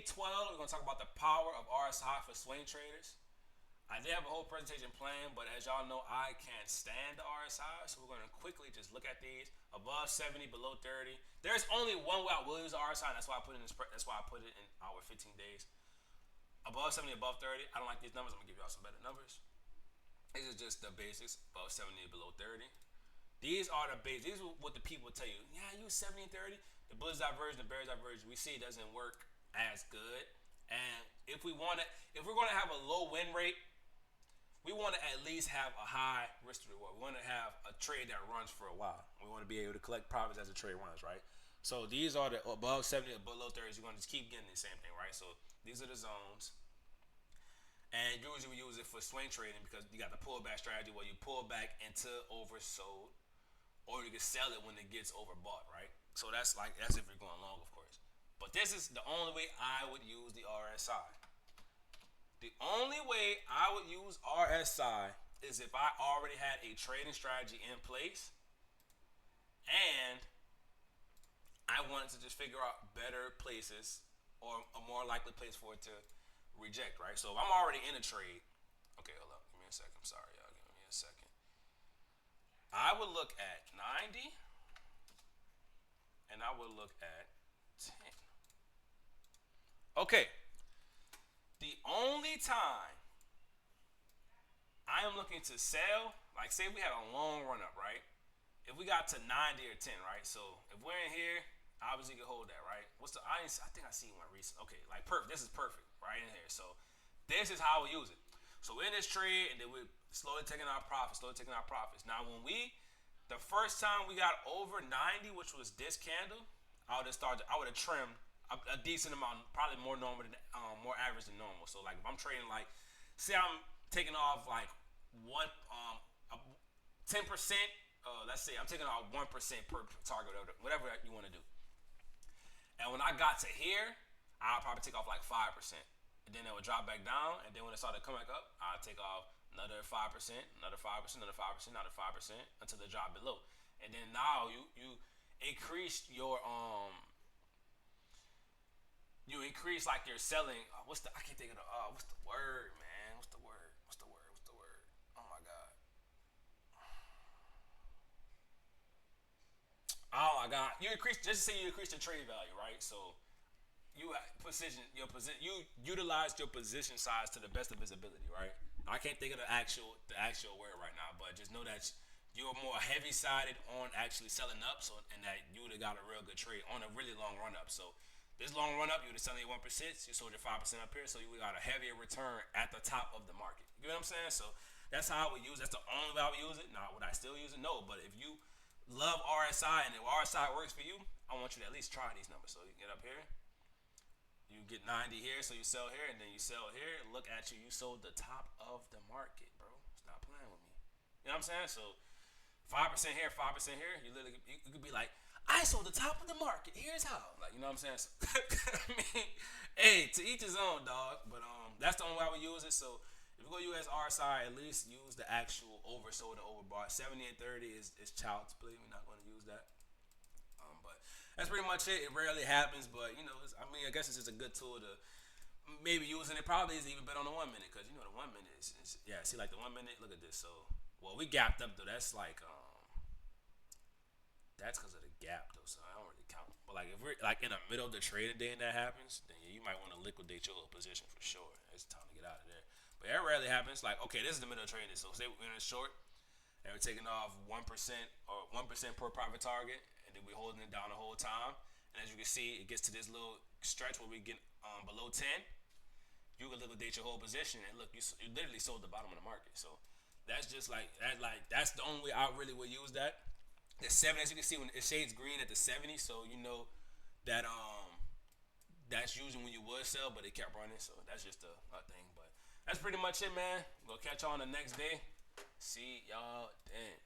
Day 12, we're going to talk about the power of RSI for swing traders. I did have a whole presentation planned, but as y'all know, I can't stand the RSI, so we're going to quickly just look at these. Above 70, below 30. There's only one way I will use the RSI, and that's why I put it in that's why I put it in our 15 days. Above 70, above 30. I don't like these numbers. I'm going to give y'all some better numbers. These are just the basics. Above 70, below 30. These are the basics. These are what the people tell you. Yeah, I use 70 and 30. The Bulls divergence, the Bears divergence, we see it doesn't work as good. And if we're going to have a low win rate, we want to at least have a high risk to reward. We want to have a trade that runs for a while. We want to be able to collect profits as the trade runs, right? So these are the above 70, below 30. You're going to just keep getting the same thing, right? So these are the zones. And usually we use it for swing trading because you got the pullback strategy where you pull back into oversold, or you can sell it when it gets overbought, right? So that's if you're going long, of course. But this is the only way I would use the RSI. The only way I would use RSI is if I already had a trading strategy in place and I wanted to just figure out better places or a more likely place for it to reject, right? So if I'm already in a trade, okay, hold up, give me a second. I'm sorry, y'all, give me a second. I would look at 90 and I would look at 10. Okay. The only time I am looking to sell, like say we had a long run up, right? If we got to 90 or 10, right? So if we're in here, obviously you can hold that, right? I think I seen one recent. Okay, like perfect. This is perfect right in here. So this is how we use it. So we're in this trade and then we're slowly taking our profits, Now the first time we got over 90, which was this candle, I would have trimmed a decent amount, probably more normal than more average than normal. So like if I'm trading, like say I'm taking off like 10%, let's say I'm taking off 1% per target, whatever you want to do. And when I got to here, I'll probably take off like 5%. And then it would drop back down, and then when it started to come back up, I'll take off another 5%, another 5%, another 5%, another 5% until they drop below. And then now you increase your you increase like your selling. I can't think of what's the word, man? What's the word? Oh my god. Oh my god. You increase the trade value, right? So you utilize your position size to the best of its ability, right? I can't think of the actual word right now, but just know that you're more heavy sided on actually selling up, so and that you would have got a real good trade on a really long run up. So this long run up, you would have selling your 1%, you sold your 5% up here, so you got a heavier return at the top of the market. You know what I'm saying? So that's how I would use it. That's the only way I would use it. Now, would I still use it? No, but if you love RSI and if RSI works for you, I want you to at least try these numbers. So you get up here, you get 90 here, so you sell here, and then you sell here. Look at you, you sold the top of the market, bro. Stop playing with me. You know what I'm saying? So 5% here, 5% here. You could be like, I sold the top of the market. Here's how. Like, you know what I'm saying? So, I mean, hey, to each his own, dog. But that's the only way I would use it. So if you're gonna use RSI, at least use the actual oversold and overbought. 70 and 30 is child's play. We're not gonna use that. But that's pretty much it. It rarely happens, but I guess it's just a good tool to maybe use, and it probably is even better on the 1 minute because the 1 minute is yeah. See, like the 1 minute. Look at this. So we gapped up though. That's like that's because of the gap though. So I don't really count. But like if we're like in the middle of the trading day and that happens, then yeah, you might want to liquidate your position for sure. It's time to get out of there. But that rarely happens. Like okay, this is the middle of trading. So say we're in a short and we're taking off 1% or 1% per profit target, and then we're holding it down the whole time. And as you can see, it gets to this little stretch where we get below 10. You can liquidate your whole position, and look, you literally sold the bottom of the market. So that's just like that. Like that's the only way I really would use that. The 70, as you can see, when it shades green at the 70, so you know that that's usually when you would sell, but it kept running. So that's just a thing. But that's pretty much it, man. We'll catch y'all on the next day. See y'all then.